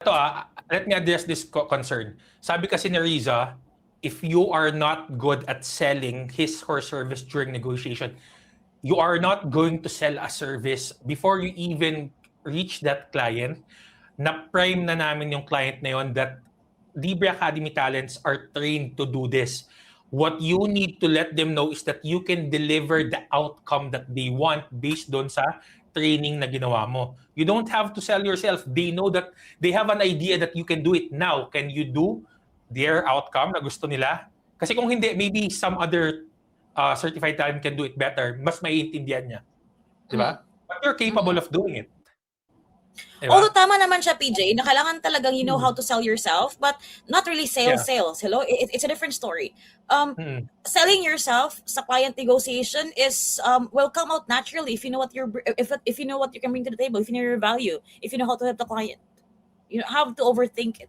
Ito let me address this concern. Sabi kasi ni Riza, if you are not good at selling his or her service during negotiation, you are not going to sell a service before you even reach that client. Na prime na namin yung client na yon that Libre Academy talents are trained to do this. What you need to let them know is that you can deliver the outcome that they want based doon sa training na ginawa mo. You don't have to sell yourself. They know that they have an idea that you can do it now. Can you do their outcome na gusto nila? Kasi kung hindi, maybe some other certified talent can do it better. Mas maiintindihan niya. Di ba? But you're capable of doing it. Diba? Although tama naman siya, PJ, na kailangan talagang you know how to sell yourself, but not really sales. Hello? It's a different story. Selling yourself sa client negotiation is will come out naturally if you know what if you know what you can bring to the table, if you know your value, if you know how to help the client. You don't have to overthink it.